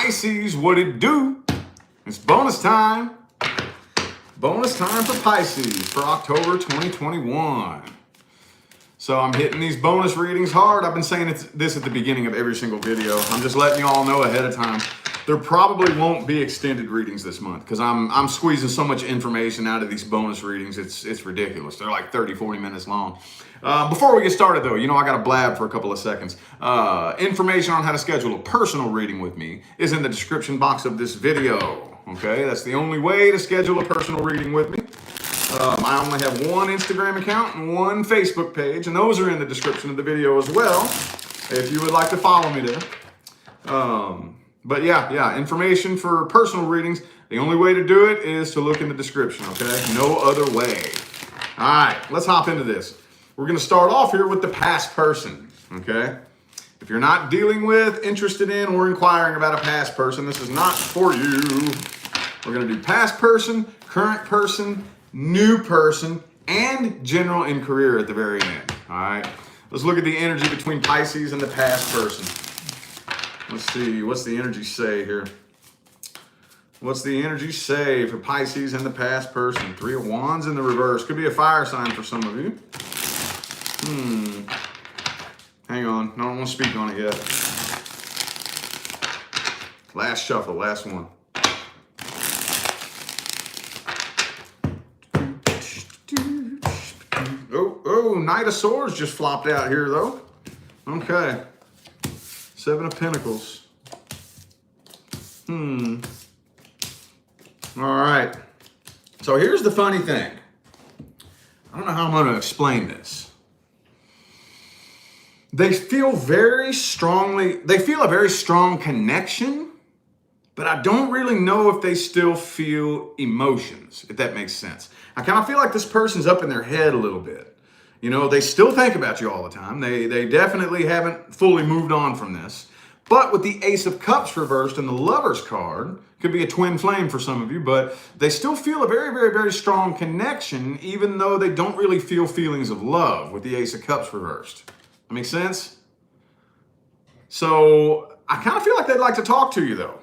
Pisces, what it do? It's bonus time. Bonus time for Pisces for October 2021. So I'm hitting these bonus readings hard. I've been saying this at the beginning of every single video. I'm just letting you all know ahead of time. There probably won't be extended readings this month because I'm squeezing so much information out of these bonus readings. It's ridiculous. They're like 30, 40 minutes long. Before we get started though, you know I got to blab for a couple of seconds. Information on how to schedule a personal reading with me is in the description box of this video. Okay, that's the only way to schedule a personal reading with me. I only have one Instagram account and one Facebook page, and those are in the description of the video as well, if you would like to follow me there. But yeah, information for personal readings, the only way to do it is to look in the description, okay? No other way. All right, let's hop into this. We're going to start off here with the past person, okay? If you're not dealing with, interested in, or inquiring about a past person, this is not for you. We're going to do past person, current person, new person, and general and career at the very end, all right? Let's look at the energy between Pisces and the past person. Let's see, what's the energy say here? What's the energy say for Pisces and the past person? Three of Wands in the reverse. Could be a fire sign for some of you. Hang on, I don't want to speak on it yet. Last shuffle, last one. Oh, Knight of Swords just flopped out here though. Okay. Seven of Pentacles. All right. So here's the funny thing. I don't know how I'm going to explain this. They feel a very strong connection, but I don't really know if they still feel emotions, if that makes sense. I kind of feel like this person's up in their head a little bit. You know, they still think about you all the time. They definitely haven't fully moved on from this. But with the Ace of Cups reversed and the Lover's card, could be a twin flame for some of you, but they still feel a very, very, very strong connection, even though they don't really feel feelings of love with the Ace of Cups reversed. That makes sense? So I kind of feel like they'd like to talk to you though,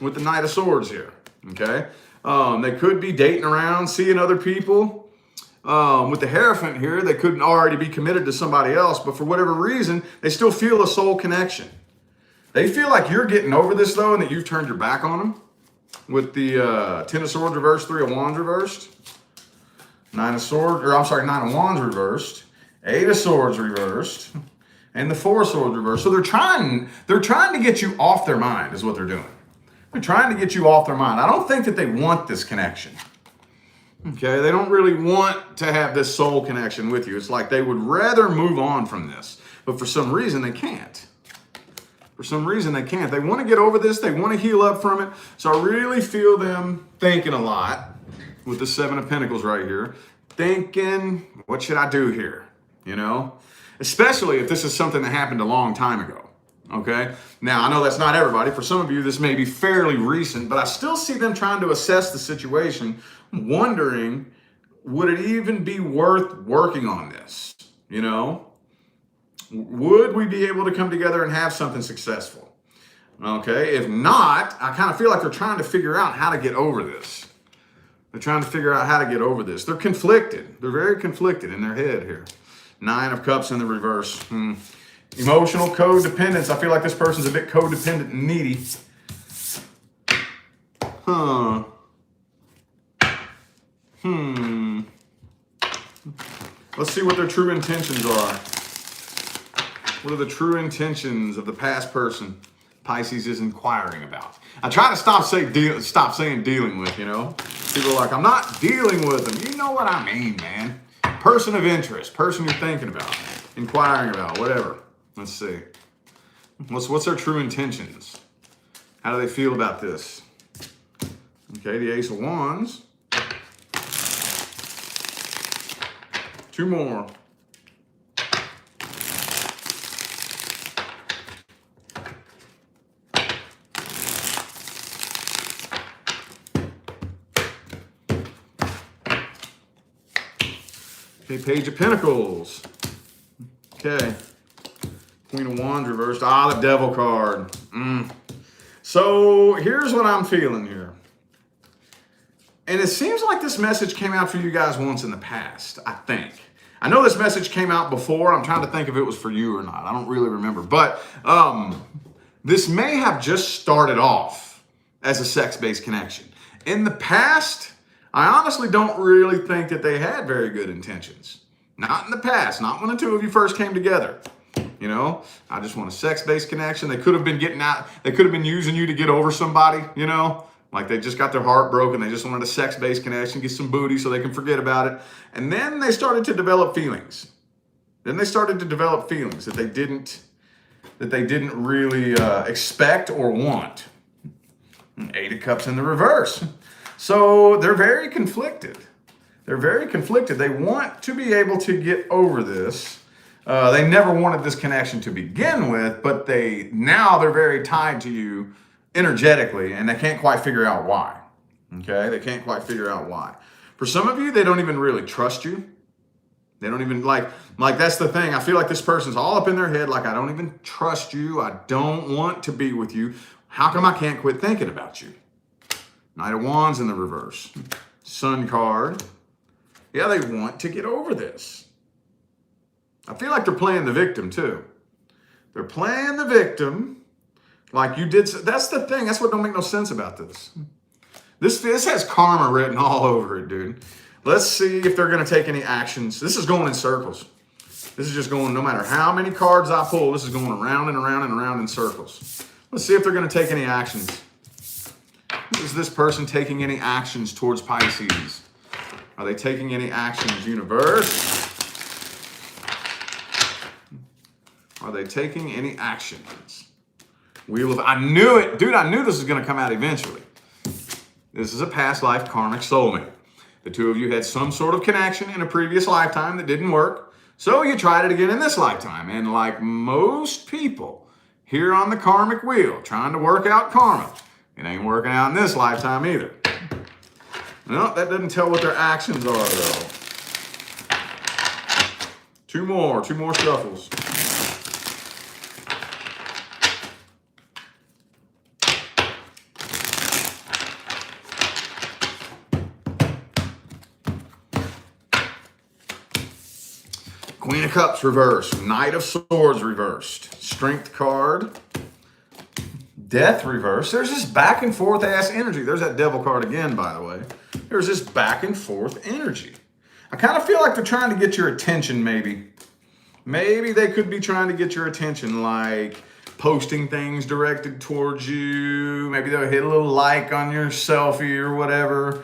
with the Knight of Swords here, okay? They could be dating around, seeing other people. With the Hierophant here, they couldn't already be committed to somebody else, but for whatever reason, they still feel a soul connection. They feel like you're getting over this though, and that you've turned your back on them. With the Ten of Swords reversed, Three of Wands reversed, Nine of Wands reversed, Eight of Swords reversed, and the Four of Swords reversed. So they're trying to get you off their mind, is what they're doing. They're trying to get you off their mind. I don't think that they want this connection. Okay, they don't really want to have this soul connection with you. It's like they would rather move on from this, but for some reason they can't. For some reason they can't. They want to get over this. They want to heal up from it. So I really feel them thinking a lot with the Seven of Pentacles right here. Thinking, what should I do here? You know, especially if this is something that happened a long time ago. Okay, now I know that's not everybody. For some of you, this may be fairly recent, but I still see them trying to assess the situation, wondering, would it even be worth working on this? You know, would we be able to come together and have something successful? Okay, if not, I kind of feel like they're trying to figure out how to get over this. They're trying to figure out how to get over this. They're conflicted. They're very conflicted in their head here. Nine of Cups in the reverse. Emotional codependence. I feel like this person's a bit codependent and needy. Let's see what their true intentions are. What are the true intentions of the past person Pisces is inquiring about? I try to stop saying dealing with, you know. People are like, I'm not dealing with them. You know what I mean, man. Person of interest, person you're thinking about, inquiring about, whatever. Let's see. What's their true intentions? How do they feel about this? Okay, the Ace of Wands. Two more. Okay, Page of Pentacles. Okay. Queen of Wands reversed. Ah, the Devil card. So here's what I'm feeling here. And it seems like this message came out for you guys once in the past, I think. I know this message came out before. I'm trying to think if it was for you or not. I don't really remember. But this may have just started off as a sex-based connection. In the past, I honestly don't really think that they had very good intentions. Not in the past, not when the two of you first came together. You know, I just want a sex-based connection. They could have been getting out, they could have been using you to get over somebody, you know, like they just got their heart broken. They just wanted a sex-based connection, get some booty so they can forget about it. And then they started to develop feelings. Then they started to develop feelings that they didn't really expect or want. 8 of Cups in the reverse. So they're very conflicted. They're very conflicted. They want to be able to get over this. They never wanted this connection to begin with, but now they're very tied to you energetically, and they can't quite figure out why. Okay? They can't quite figure out why. For some of you, they don't even really trust you. They don't even like that's the thing. I feel like this person's all up in their head, like, I don't even trust you. I don't want to be with you. How come I can't quit thinking about you? Knight of Wands in the reverse. Sun card. Yeah, they want to get over this. I feel like they're playing the victim too. They're playing the victim like you did. That's the thing. That's what don't make no sense about this. This has karma written all over it, dude. Let's see if they're going to take any actions. This is going in circles. This is just going, no matter how many cards I pull, this is going around and around and around in circles. Let's see if they're going to take any actions. Is this person taking any actions towards Pisces? Are they taking any actions, universe? Are they taking any actions? Wheel of, I knew it. Dude, I knew this was going to come out eventually. This is a past life karmic soulmate. The two of you had some sort of connection in a previous lifetime that didn't work. So you tried it again in this lifetime. And like most people here on the karmic wheel, trying to work out karma, it ain't working out in this lifetime either. No, that doesn't tell what their actions are, though. Two more shuffles. Queen of Cups reversed. Knight of Swords reversed. Strength card. Death reversed. There's this back and forth ass energy. There's that Devil card again, by the way. There's this back and forth energy. I kind of feel like they're trying to get your attention, maybe. Maybe they could be trying to get your attention, like posting things directed towards you. Maybe they'll hit a little like on your selfie or whatever.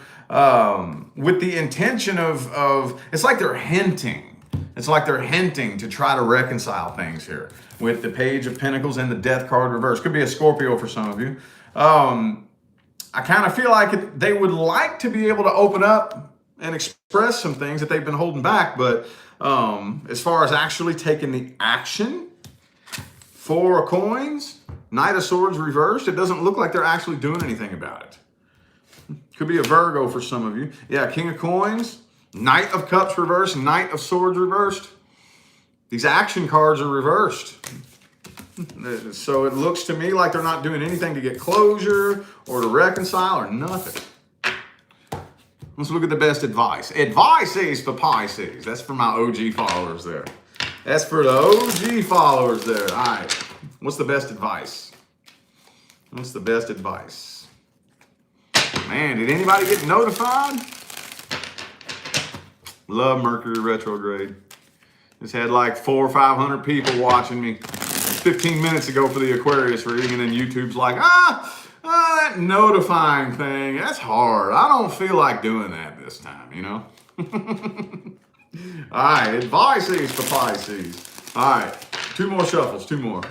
With the intention of it's like they're hinting. It's like they're hinting to try to reconcile things here with the Page of Pentacles and the Death card reversed. Could be a Scorpio for some of you. I kind of feel like they would like to be able to open up and express some things that they've been holding back. But as far as actually taking the action, 4 of Coins, Knight of Swords reversed, it doesn't look like they're actually doing anything about it. Could be a Virgo for some of you. Yeah, King of Coins. Knight of Cups reversed, Knight of Swords reversed. These action cards are reversed. So it looks to me like they're not doing anything to get closure or to reconcile or nothing. Let's look at the best advice. Advice is for Pisces. That's for my OG followers there. That's for the OG followers there. All right. What's the best advice? What's the best advice? Man, did anybody get notified? Love Mercury retrograde. Just had like 400 or 500 people watching me 15 minutes ago for the Aquarius reading, and then YouTube's like, that notifying thing, that's hard. I don't feel like doing that this time, you know? All right, advice is for Pisces. All right, 2 more shuffles, 2 more.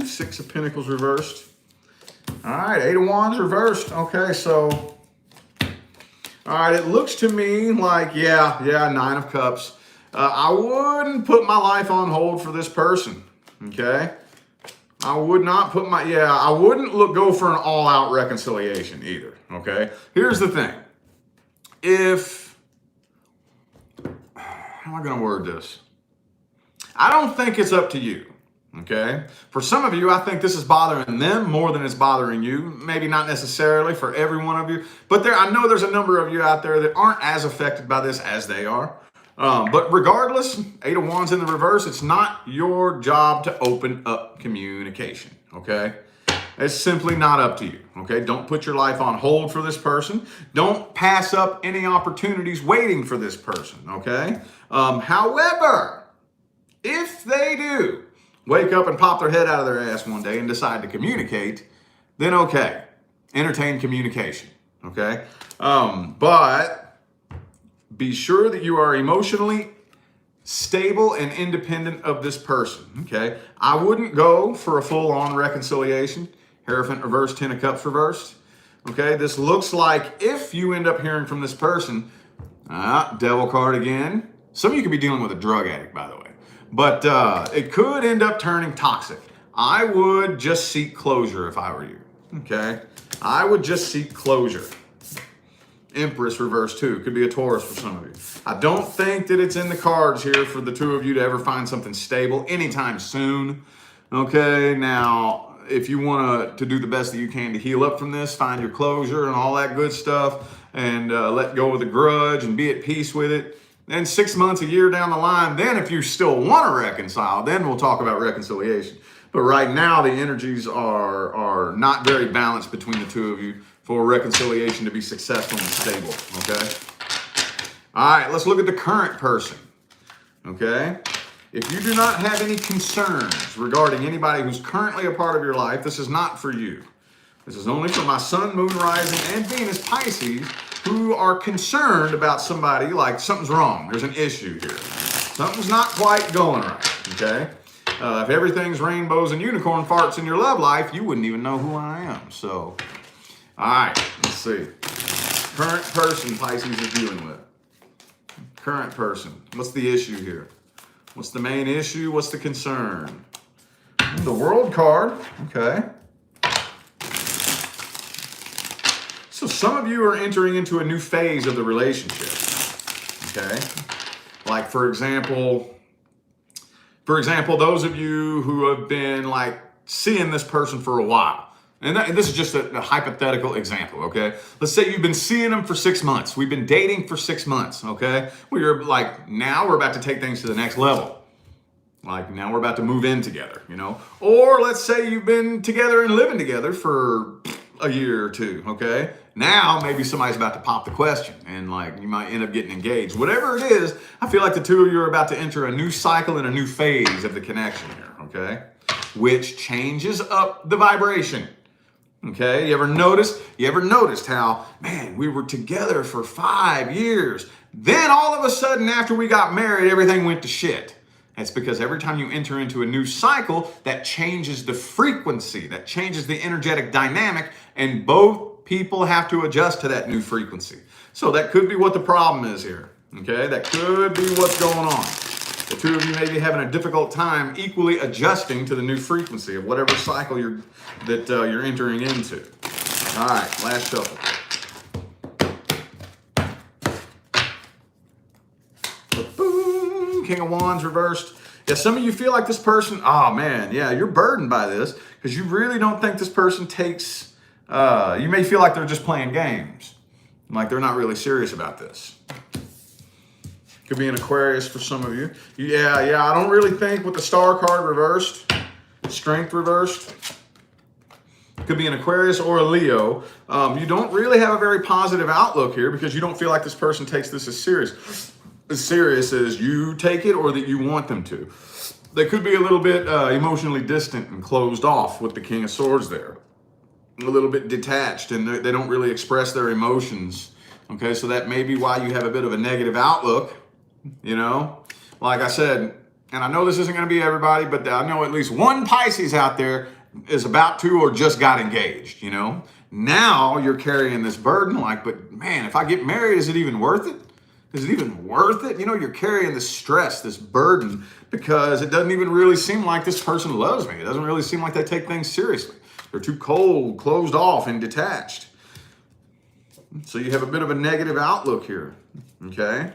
Six of Pentacles reversed. All right, 8 of Wands reversed. Okay, so, all right, it looks to me like, yeah, 9 of Cups. I wouldn't put my life on hold for this person, okay? I would not put I wouldn't go for an all-out reconciliation either, okay? Here's the thing. How am I going to word this? I don't think it's up to you, okay? For some of you, I think this is bothering them more than it's bothering you. Maybe not necessarily for every one of you, but I know there's a number of you out there that aren't as affected by this as they are. But regardless, 8 of Wands in the reverse, it's not your job to open up communication, okay? It's simply not up to you, okay? Don't put your life on hold for this person. Don't pass up any opportunities waiting for this person, okay? However, if they do wake up and pop their head out of their ass one day and decide to communicate, then okay, entertain communication, okay? But be sure that you are emotionally stable and independent of this person, okay? I wouldn't go for a full-on reconciliation. Hierophant reversed, 10 of Cups reversed, okay? This looks like if you end up hearing from this person, Devil card again. Some of you could be dealing with a drug addict, by the way. But it could end up turning toxic. I would just seek closure if I were you, okay? I would just seek closure. Empress reverse too. Could be a Taurus for some of you. I don't think that it's in the cards here for the two of you to ever find something stable anytime soon, okay? Now, if you want to do the best that you can to heal up from this, find your closure and all that good stuff, and let go of the grudge and be at peace with it, then 6 months, a year down the line, then if you still want to reconcile, then we'll talk about reconciliation. But right now, the energies are not very balanced between the two of you for reconciliation to be successful and stable, okay? All right, let's look at the current person, okay? If you do not have any concerns regarding anybody who's currently a part of your life, this is not for you. This is only for my Sun, Moon, Rising, and Venus Pisces who are concerned about somebody, like something's wrong. There's an issue here. Something's not quite going right, okay? If everything's rainbows and unicorn farts in your love life, you wouldn't even know who I am. So, all right, let's see. Current person Pisces is dealing with. Current person. What's the issue here? What's the main issue? What's the concern? The World card, okay. So some of you are entering into a new phase of the relationship, okay? Like, for example, those of you who have been like seeing this person for a while, and this is just a hypothetical example, okay? Let's say you've been seeing them for 6 months. We've been dating for 6 months, okay? We're like, now we're about to take things to the next level. Like, now we're about to move in together, you know? Or let's say you've been together and living together for a year or two, okay? Now maybe somebody's about to pop the question and like you might end up getting engaged. Whatever it is, I feel like the two of you are about to enter a new cycle and a new phase of the connection here, okay? Which changes up the vibration. Okay, you ever noticed how, man, we were together for 5 years. Then all of a sudden after we got married, everything went to shit. That's because every time you enter into a new cycle, that changes the frequency, that changes the energetic dynamic, and both people have to adjust to that new frequency. So that could be what the problem is here, okay? That could be what's going on. The two of you may be having a difficult time equally adjusting to the new frequency of whatever cycle you're entering into. All right, last shuffle. King of Wands reversed. Yeah, some of you feel like this person, oh man, yeah, you're burdened by this because you really don't think this person takes, you may feel like they're just playing games, like they're not really serious about this. Could be an Aquarius for some of you. Yeah, I don't really think with the Star card reversed, Strength reversed, could be an Aquarius or a Leo. You don't really have a very positive outlook here because you don't feel like this person takes this as serious as you take it or that you want them to. They could be a little bit emotionally distant and closed off with the King of Swords there. A little bit detached, and they don't really express their emotions. Okay, so that may be why you have a bit of a negative outlook, you know? Like I said, and I know this isn't going to be everybody, but I know at least one Pisces out there is about to or just got engaged, you know? Now you're carrying this burden like, but man, if I get married, is it even worth it? Is it even worth it? You know, you're carrying this stress, this burden, because it doesn't even really seem like this person loves me. It doesn't really seem like they take things seriously. They're too cold, closed off, and detached. So you have a bit of a negative outlook here, okay?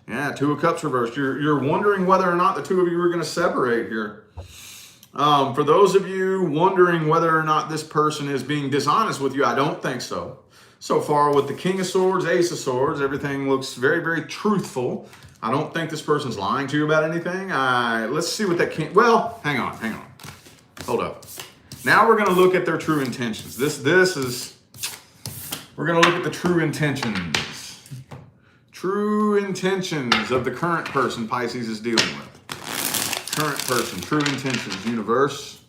Yeah, Two of Cups reversed. You're wondering whether or not the two of you are going to separate here. For those of you wondering whether or not this person is being dishonest with you, I don't think so. So far with the King of Swords, Ace of Swords, everything looks very, very truthful. I don't think this person's lying to you about anything. Let's see what that King... Well, hang on. Hold up. Now we're going to look at their true intentions. We're going to look at the true intentions. True intentions of the current person Pisces is dealing with. Current person, true intentions, universe.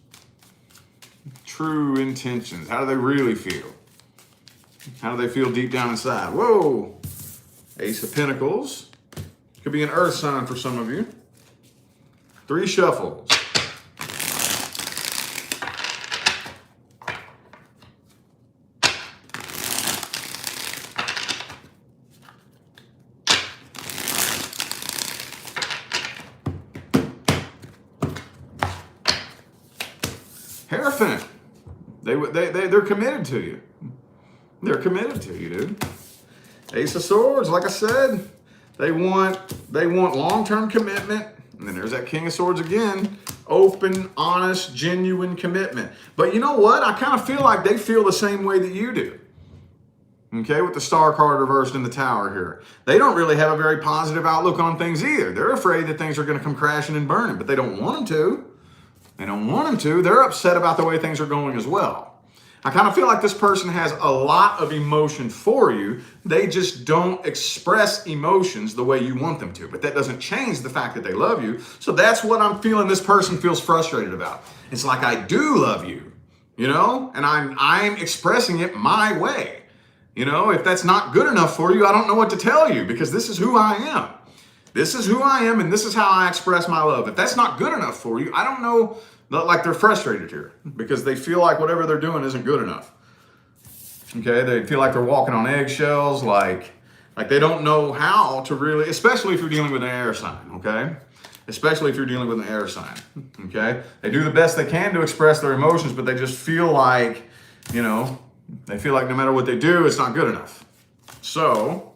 True intentions. How do they really feel? How do they feel deep down inside? Whoa! Ace of Pentacles. Could be an earth sign for some of you. 3 shuffles. Hierophant. They're committed to you. They're committed to you, dude. Ace of Swords, like I said, they want long-term commitment. And then there's that King of Swords again. Open, honest, genuine commitment. But you know what? I kind of feel like they feel the same way that you do. Okay, with the Star card reversed in the Tower here. They don't really have a very positive outlook on things either. They're afraid that things are going to come crashing and burning, but they don't want them to. They don't want them to. They're upset about the way things are going as well. I kind of feel like this person has a lot of emotion for you. They just don't express emotions the way you want them to. But that doesn't change the fact that they love you. So that's what I'm feeling this person feels frustrated about. It's like, I do love you, you know, and I'm expressing it my way. You know, if that's not good enough for you, I don't know what to tell you, because this is who I am. This is who I am, and this is how I express my love. If that's not good enough for you, I don't know. Like, they're frustrated here because they feel like whatever they're doing isn't good enough. Okay, they feel like they're walking on eggshells, like they don't know how to really, especially if you're dealing with an air sign, okay? Especially if you're dealing with an air sign, okay? They do the best they can to express their emotions, but they just feel like, you know, they feel like no matter what they do, it's not good enough. So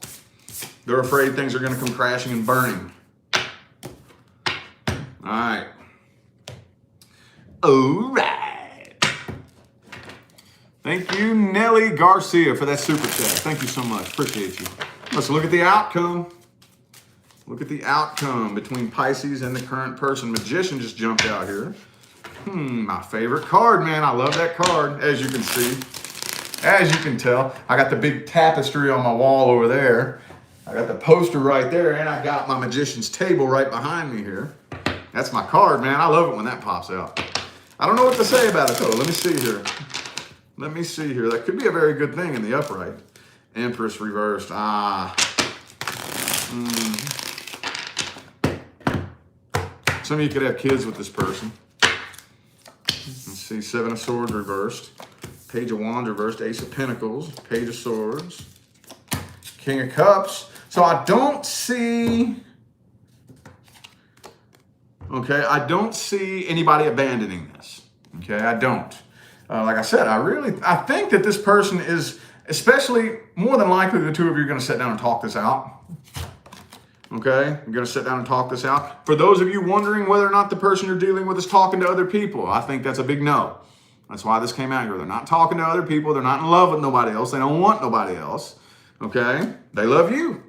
they're afraid things are going to come crashing and burning. All right. All right. Thank you, Nelly Garcia, for that super chat. Thank you so much. Appreciate you. Let's look at the outcome. Look at the outcome between Pisces and the current person. Magician just jumped out here. My favorite card, man. I love that card, as you can see. As you can tell, I got the big tapestry on my wall over there. I got the poster right there, and I got my magician's table right behind me here. That's my card, man. I love it when that pops out. I don't know what to say about it, though. Let me see here. Let me see here. That could be a very good thing in the upright. Empress reversed. Some of you could have kids with this person. Let's see. 7 of Swords reversed. Page of Wands reversed. Ace of Pentacles. Page of Swords. King of Cups. So I don't see... Okay, I don't see anybody abandoning this. Okay, I don't. Like I said, I think that this person is, especially more than likely, the two of you are going to sit down and talk this out. Okay, you're going to sit down and talk this out. For those of you wondering whether or not the person you're dealing with is talking to other people, I think that's a big no. That's why this came out here. They're not talking to other people. They're not in love with nobody else. They don't want nobody else. Okay, they love you.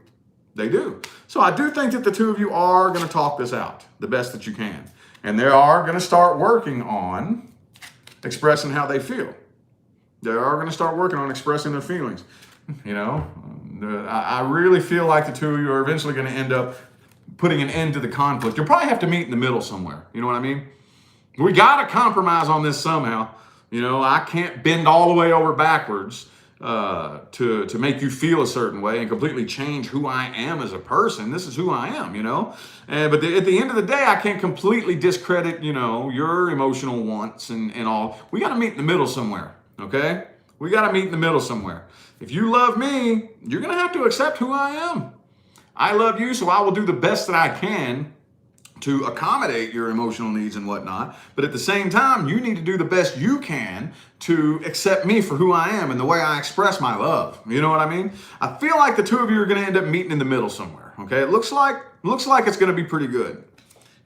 They do. So I do think that the two of you are going to talk this out the best that you can. And they are going to start working on expressing how they feel. They are going to start working on expressing their feelings. You know, I really feel like the two of you are eventually going to end up putting an end to the conflict. You'll probably have to meet in the middle somewhere. You know what I mean? We got to compromise on this somehow. You know, I can't bend all the way over backwards to make you feel a certain way and completely change who I am as a person. This is who I am, you know. But at the end of the day, I can't completely discredit, you know, your emotional wants and all. We got to meet in the middle somewhere, okay? We got to meet in the middle somewhere. If you love me, you're going to have to accept who I am. I love you, so I will do the best that I can to accommodate your emotional needs and whatnot. But at the same time, you need to do the best you can to accept me for who I am and the way I express my love. You know what I mean? I feel like the two of you are going to end up meeting in the middle somewhere. Okay, it looks like it's going to be pretty good.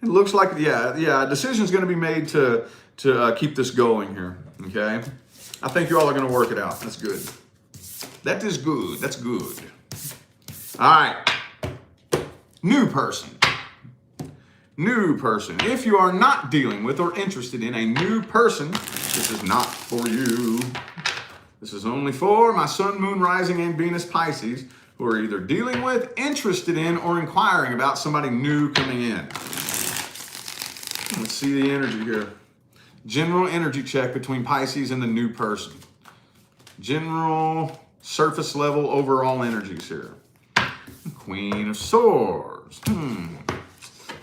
It looks like a decision's going to be made to keep this going here. Okay, I think you all are going to work it out. That's good. That is good. That's good. All right. New person. New person. If you are not dealing with or interested in a new person, this is not for you. This is only for my sun, moon, rising, and Venus Pisces who are either dealing with, interested in, or inquiring about somebody new coming in. Let's see the energy here. General energy check between Pisces and the new person. General surface level overall energies here. Queen of Swords.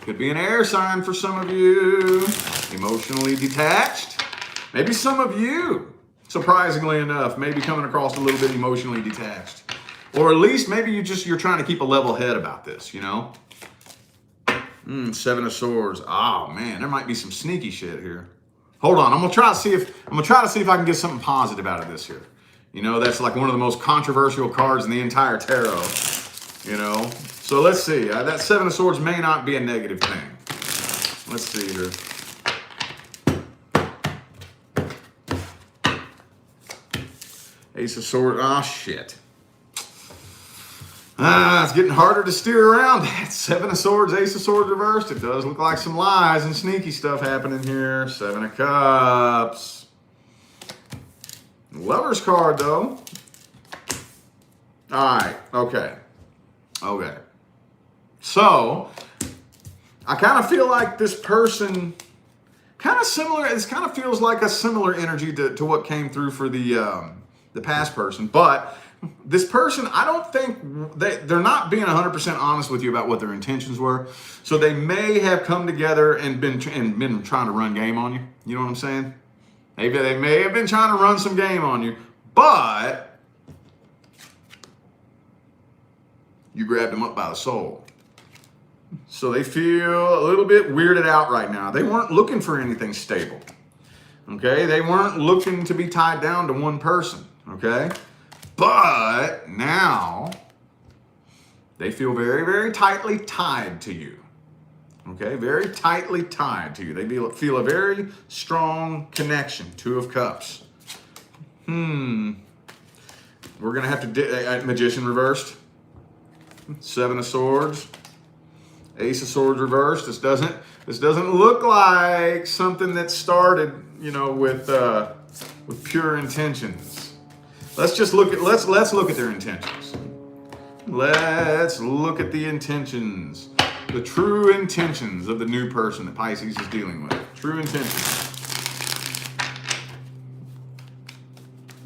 Could be an air sign for some of you. Emotionally detached. Maybe some of you, surprisingly enough, may be coming across a little bit emotionally detached. Or at least maybe you're trying to keep a level head about this, you know? Seven of Swords. Oh man, there might be some sneaky shit here. Hold on, I'm gonna try to see if I can get something positive out of this here. You know, that's like one of the most controversial cards in the entire tarot. You know, so let's see. That Seven of Swords may not be a negative thing. Let's see here. Ace of Swords. Ah, shit. It's getting harder to steer around that. Seven of Swords, Ace of Swords reversed. It does look like some lies and sneaky stuff happening here. Seven of Cups. Lover's card, though. All right. Okay. So, I kind of feel like this person, kind of similar, it kind of feels like a similar energy to what came through for the past person. But this person, I don't think, they're not being 100% honest with you about what their intentions were. So they may have come together and been trying to run game on you. You know what I'm saying? They may have been trying to run some game on you, but you grabbed them up by the soul. So they feel a little bit weirded out right now. They weren't looking for anything stable. Okay? They weren't looking to be tied down to one person. Okay? But now they feel very, very tightly tied to you. Okay? Very tightly tied to you. They feel a very strong connection. Two of Cups. We're going to have to... Magician reversed. Seven of Swords, Ace of Swords reversed. This doesn't look like something that started, you know, with pure intentions. Let's look at their intentions. Let's look at the intentions, the true intentions of the new person that Pisces is dealing with. True intentions.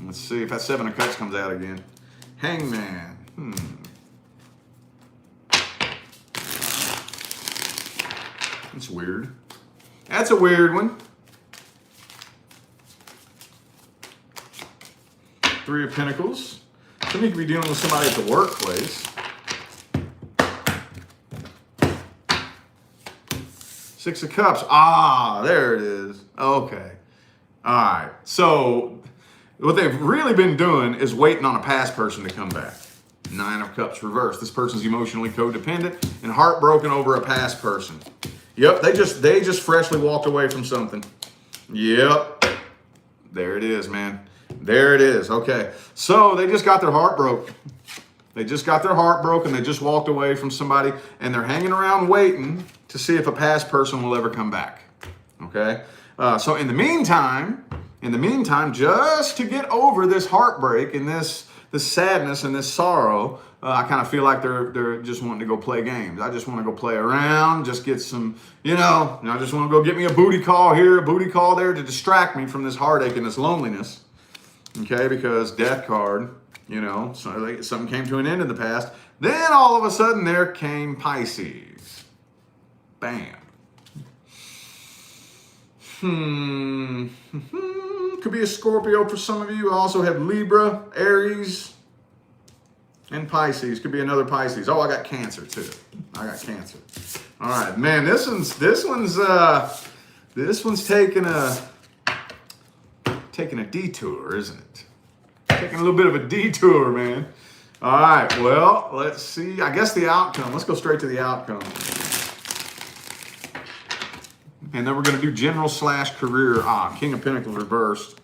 Let's see if that Seven of Cups comes out again. Hangman. That's weird. That's a weird one. Three of Pentacles. Some of you could be dealing with somebody at the workplace. Six of Cups. Ah, there it is. Okay. All right. So what they've really been doing is waiting on a past person to come back. Nine of Cups reversed. This person's emotionally codependent and heartbroken over a past person. Yep, they just freshly walked away from something. Yep. There it is, man. There it is. Okay. So they just got their heart broke. They just walked away from somebody, and they're hanging around waiting to see if a past person will ever come back. Okay? So in the meantime, just to get over this heartbreak and this sadness and this sorrow, I kind of feel like they're just wanting to go play games. I just want to go play around, just get some, I just want to go get me a booty call here, a booty call there to distract me from this heartache and this loneliness. Okay, because Death card, so something came to an end in the past. Then all of a sudden there came Pisces. Bam. Could be a Scorpio for some of you. I also have Libra, Aries. And Pisces. Could be another Pisces. Oh, I got Cancer too. I got Cancer. All right, man. This one's taking a detour, isn't it? Taking a little bit of a detour, man. All right. Well, let's see. I guess the outcome. Let's go straight to the outcome. And then we're going to do general / career. King of Pentacles reversed.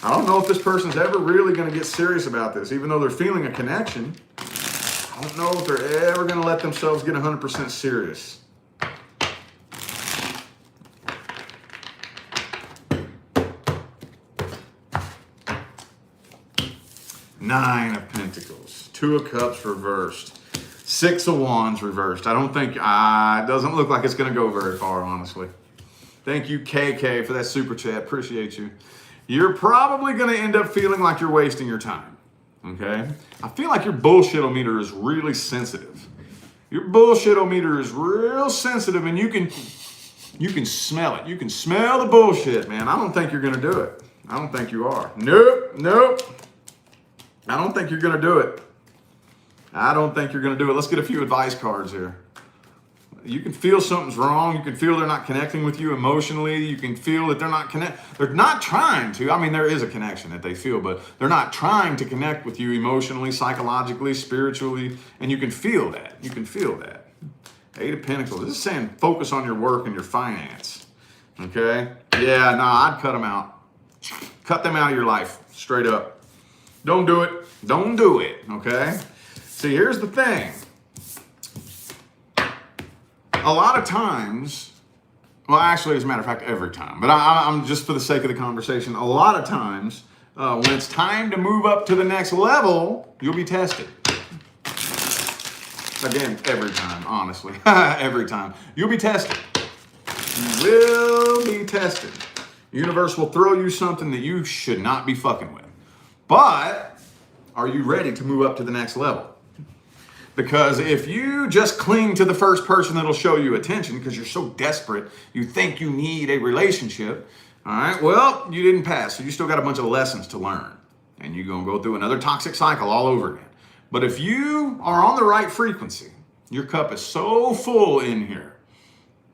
I don't know if this person's ever really going to get serious about this, even though they're feeling a connection. I don't know if they're ever going to let themselves get 100% serious. Nine of Pentacles, 2 of Cups reversed, 6 of Wands reversed. I don't think, it doesn't look like it's going to go very far, honestly. Thank you, KK, for that super chat. Appreciate you. You're probably going to end up feeling like you're wasting your time, okay? I feel like your bullshit-o-meter is really sensitive. Your bullshit-o-meter is real sensitive, and you can smell it. You can smell the bullshit, man. I don't think you're going to do it. I don't think you are. Nope. I don't think you're going to do it. I don't think you're going to do it. Let's get a few advice cards here. You can feel something's wrong. You can feel they're not connecting with you emotionally. You can feel that they're not trying to. I mean, there is a connection that they feel, but they're not trying to connect with you emotionally, psychologically, spiritually, and you can feel that. You can feel that. 8 of Pentacles. This is saying focus on your work and your finance. Okay? Yeah, no, I'd cut them out. Cut them out of your life, straight up. Don't do it. Don't do it, okay? See, here's the thing. A lot of times, well, actually, as a matter of fact, every time, but I'm just for the sake of the conversation, a lot of times, when it's time to move up to the next level, you'll be tested. Again, every time, honestly, every time. You'll be tested. You will be tested. The universe will throw you something that you should not be fucking with. But are you ready to move up to the next level? Because if you just cling to the first person that'll show you attention because you're so desperate, you think you need a relationship, all right, well, you didn't pass. So you still got a bunch of lessons to learn. And you're going to go through another toxic cycle all over again. But if you are on the right frequency, your cup is so full in here,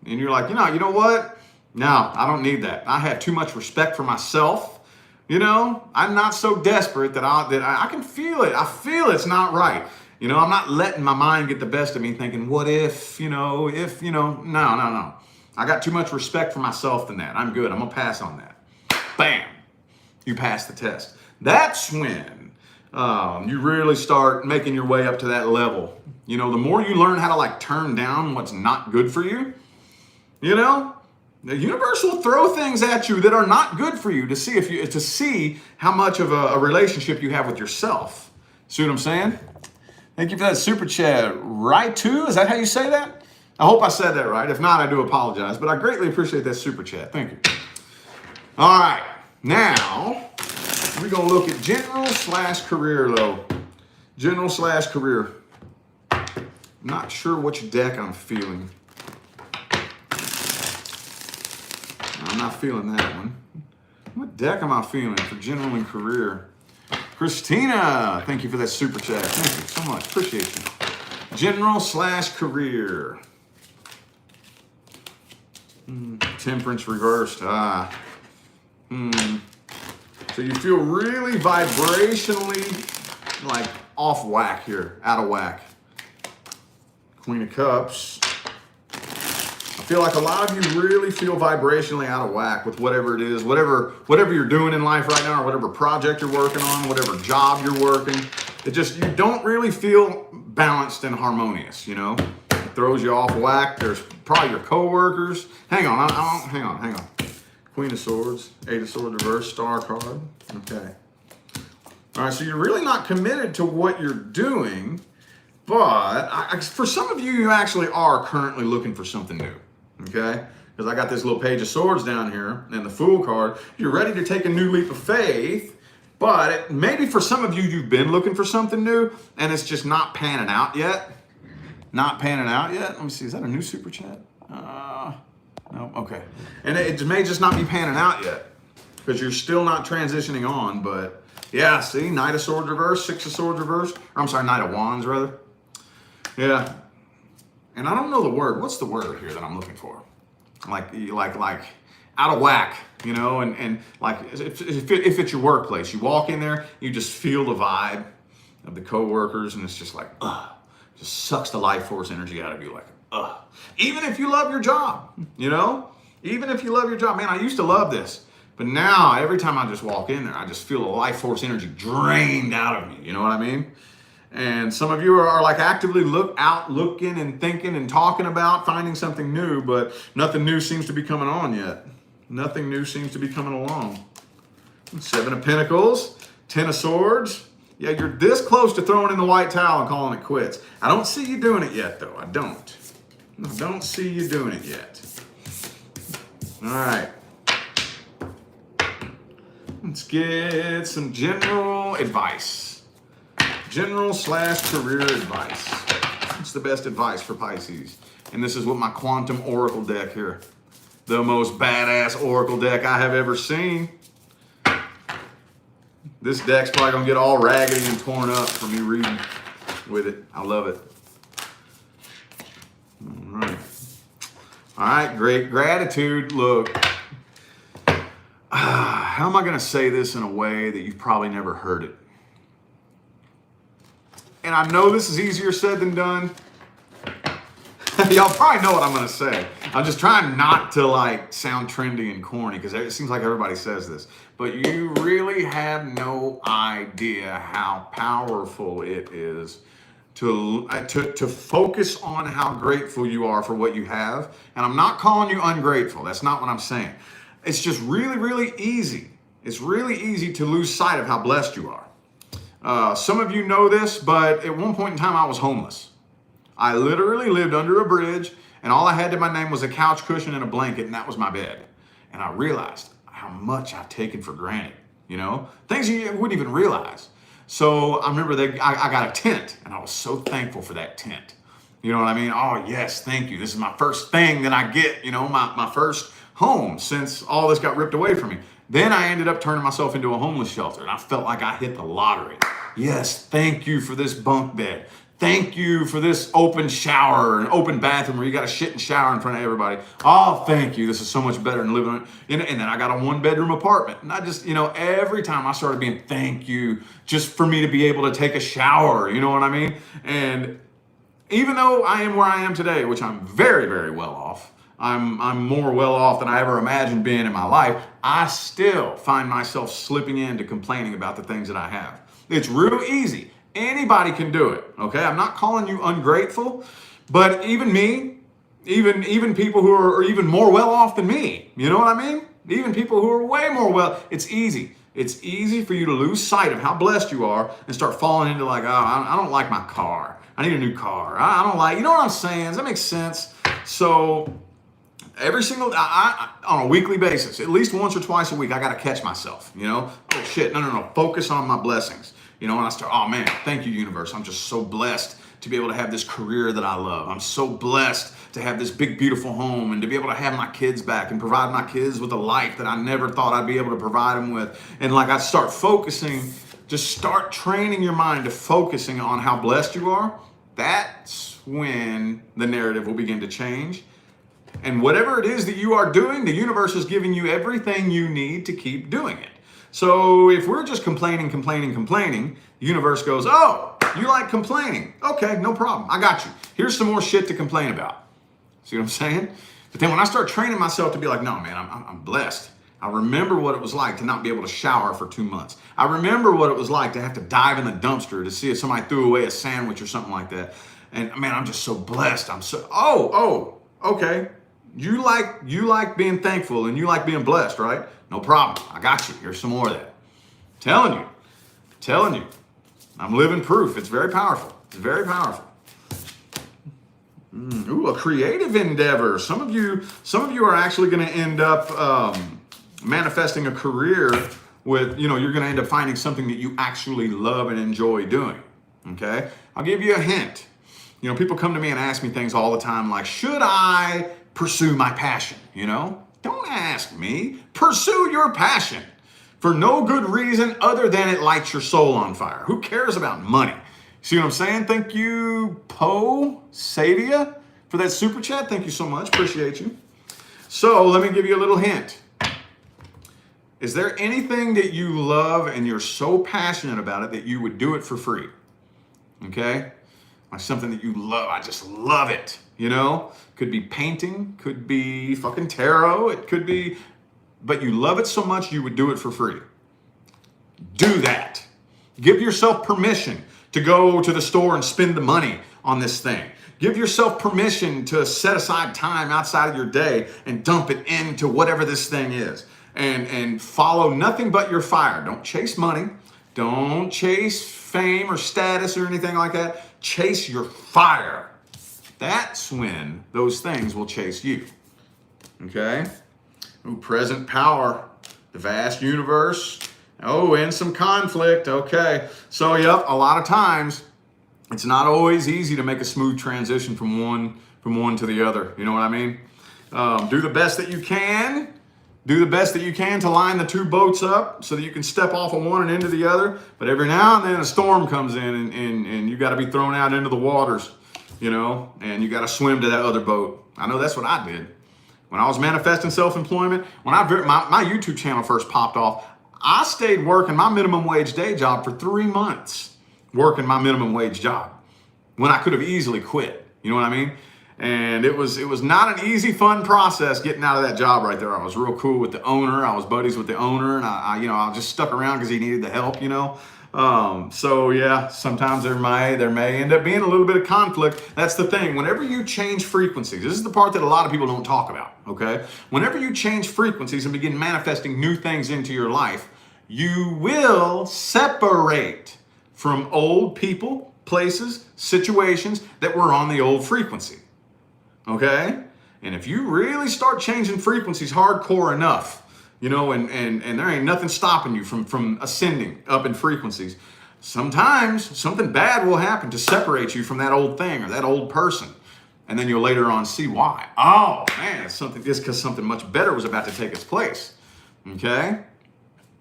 and you're like, you know what? No, I don't need that. I have too much respect for myself. I'm not so desperate that I can feel it. I feel it's not right. I'm not letting my mind get the best of me thinking, what if, no. I got too much respect for myself than that. I'm good. I'm going to pass on that. Bam. You pass the test. That's when you really start making your way up to that level. The more you learn how to turn down what's not good for you, the universe will throw things at you that are not good for you to see how much of a relationship you have with yourself. See what I'm saying? Thank you for that super chat. Right too? Is that how you say that? I hope I said that right. If not, I do apologize. But I greatly appreciate that super chat. Thank you. All right. Now, we're going to look at general / career, though. General / career. Not sure which deck I'm feeling. I'm not feeling that one. What deck am I feeling for general and career? Christina, thank you for that super chat. Thank you so much. Appreciate you. General / career. Temperance reversed. So you feel really vibrationally off whack here, out of whack. Queen of Cups. I feel like a lot of you really feel vibrationally out of whack with whatever it is, whatever you're doing in life right now, or whatever project you're working on, whatever job you're working. You don't really feel balanced and harmonious, It throws you off whack. There's probably your coworkers. Hang on. Queen of Swords, 8 of Swords reverse, Star card. Okay. All right, so you're really not committed to what you're doing, but for some of you, you actually are currently looking for something new. Okay? Because I got this little Page of Swords down here and the Fool card. You're ready to take a new leap of faith, but maybe for some of you, you've been looking for something new and it's just not panning out yet. Not panning out yet? Let me see. Is that a new super chat? No. Okay. And it may just not be panning out yet because you're still not transitioning on. But yeah, see, Knight of Swords reverse, Six of Swords reverse. Or, I'm sorry, Knight of Wands rather. Yeah. And I don't know the word. What's the word here that I'm looking for? Like out of whack, you know, and like if it's your workplace, you walk in there, you just feel the vibe of the coworkers, and it's just like, just sucks the life force energy out of you, like, even if you love your job, you know, even if you love your job, man, I used to love this, but now every time I just walk in there, I just feel the life force energy drained out of me, you know what I mean? And some of you are like actively looking and thinking and talking about finding something new, but nothing new seems to be coming on yet. Nothing new seems to be coming along. Seven of Pentacles, Ten of Swords. Yeah, you're this close to throwing in the white towel and calling it quits. I don't see you doing it yet, though. I don't see you doing it yet. All right. Let's get some general advice. General/career advice. What's the best advice for Pisces? And this is what my Quantum Oracle deck here. The most badass Oracle deck I have ever seen. This deck's probably going to get all raggedy and torn up from me reading with it. I love it. All right. All right, great gratitude. Look, how am I going to say this in a way that you've probably never heard it? And I know this is easier said than done. Y'all probably know what I'm going to say. I'm just trying not to like sound trendy and corny because it seems like everybody says this. But you really have no idea how powerful it is to focus on how grateful you are for what you have. And I'm not calling you ungrateful. That's not what I'm saying. It's just really, really easy. It's really easy to lose sight of how blessed you are. Some of you know this, but at one point in time, I was homeless. I literally lived under a bridge, and all I had to my name was a couch cushion and a blanket, and that was my bed. And I realized how much I've taken for granted, you know, things you wouldn't even realize. So I remember I got a tent, and I was so thankful for that tent. You know what I mean? Oh, yes, thank you. This is my first thing that I get, you know, my first home since all this got ripped away from me. Then I ended up turning myself into a homeless shelter, and I felt like I hit the lottery. Yes, thank you for this bunk bed. Thank you for this open shower, an open bathroom where you got to shit and shower in front of everybody. Oh, thank you. This is so much better than living in. And then I got a 1-bedroom apartment. And I just, you know, every time I started being thank you just for me to be able to take a shower. You know what I mean? And even though I am where I am today, which I'm very, very well off, I'm more well off than I ever imagined being in my life, I still find myself slipping into complaining about the things that I have. It's real easy. Anybody can do it, okay? I'm not calling you ungrateful, but even me, even people who are even more well off than me, you know what I mean? Even people who are way more well, it's easy. It's easy for you to lose sight of how blessed you are and start falling into like, oh, I don't like my car. I need a new car. I don't like, you know what I'm saying? Does that make sense? So every single, on a weekly basis, at least once or twice a week, I got to catch myself, you know? Oh shit, no, focus on my blessings. You know, and I start, oh man, thank you, universe. I'm just so blessed to be able to have this career that I love. I'm so blessed to have this big, beautiful home and to be able to have my kids back and provide my kids with a life that I never thought I'd be able to provide them with. And like I start focusing, just start training your mind to focusing on how blessed you are. That's when the narrative will begin to change. And whatever it is that you are doing, the universe is giving you everything you need to keep doing it. So if we're just complaining, the universe goes, oh, you like complaining. Okay, no problem. I got you. Here's some more shit to complain about. See what I'm saying? But then when I start training myself to be like, no, man, I'm blessed. I remember what it was like to not be able to shower for 2 months. I remember what it was like to have to dive in the dumpster to see if somebody threw away a sandwich or something like that. And man, I'm just so blessed. Okay. You like being thankful and you like being blessed, right? No problem. I got you. Here's some more of that. Telling you. I'm living proof. It's very powerful. It's very powerful. Ooh, a creative endeavor. Some of you are actually going to end up manifesting a career with, you know, you're going to end up finding something that you actually love and enjoy doing. Okay? I'll give you a hint. You know, people come to me and ask me things all the time like, should I pursue my passion? You know? Don't ask me. Pursue your passion. for no good reason other than it lights your soul on fire. Who cares about money? See what I'm saying? Thank you, Poe Savia, for that super chat. Thank you so much. Appreciate you. So let me give you a little hint. Is there anything that you love and you're so passionate about it that you would do it for free? Okay? Like something that you love. I just love it. You know? Could be painting. Could be fucking tarot. It could be... But you love it so much you would do it for free. Do that. Give yourself permission to go to the store and spend the money on this thing. Give yourself permission to set aside time outside of your day and dump it into whatever this thing is. And follow nothing but your fire. Don't chase money. Don't chase fame or status or anything like that. Chase your fire. That's when those things will chase you. Okay? Ooh, present power, the vast universe. Oh, and some conflict. Okay. So, yep, a lot of times it's not always easy to make a smooth transition from one to the other. You know what I mean? Do the best that you can. Do the best that you can to line the two boats up so that you can step off of one and into the other. But every now and then a storm comes in and you got to be thrown out into the waters, you know, and you got to swim to that other boat. I know that's what I did. When I was manifesting self-employment, when my YouTube channel first popped off, I stayed working my minimum wage day job for 3 months, working my minimum wage job when I could have easily quit. You know what I mean? And it was not an easy, fun process getting out of that job right there. I was real cool with the owner. I was buddies with the owner, and I just stuck around because he needed the help, you know. So yeah, sometimes there may end up being a little bit of conflict. That's the thing. Whenever you change frequencies, this is the part that a lot of people don't talk about, okay? Whenever you change frequencies and begin manifesting new things into your life, you will separate from old people, places, situations that were on the old frequency. Okay? And if you really start changing frequencies hardcore enough, you know, and there ain't nothing stopping you from ascending up in frequencies, sometimes something bad will happen to separate you from that old thing or that old person. And then you'll later on see why. Oh, man, it's just because something much better was about to take its place. Okay?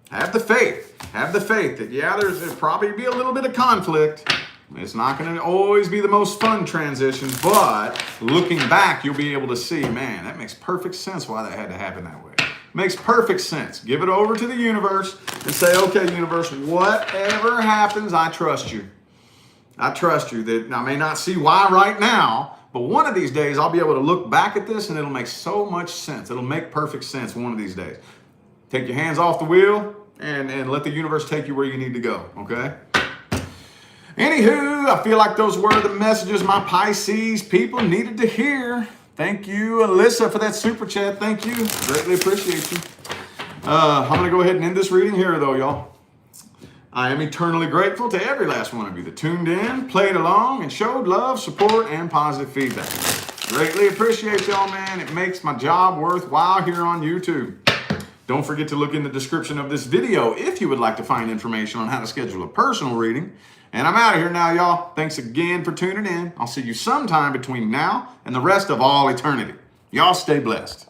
Have the faith. Have the faith that, yeah, there'll probably be a little bit of conflict. It's not going to always be the most fun transition, but looking back, you'll be able to see, man, that makes perfect sense why that had to happen that way. Makes perfect sense. Give it over to the universe and say, okay, universe, whatever happens, I trust you. I trust you. That I may not see why right now, but one of these days I'll be able to look back at this and it'll make so much sense. It'll make perfect sense one of these days. Take your hands off the wheel and let the universe take you where you need to go, okay? Anywho, I feel like those were the messages my Pisces people needed to hear. Thank you, Alyssa, for that super chat. Thank you. Greatly appreciate you. I'm going to go ahead and end this reading here, though, y'all. I am eternally grateful to every last one of you that tuned in, played along, and showed love, support, and positive feedback. Greatly appreciate y'all, man. It makes my job worthwhile here on YouTube. Don't forget to look in the description of this video if you would like to find information on how to schedule a personal reading. And I'm out of here now, y'all. Thanks again for tuning in. I'll see you sometime between now and the rest of all eternity. Y'all stay blessed.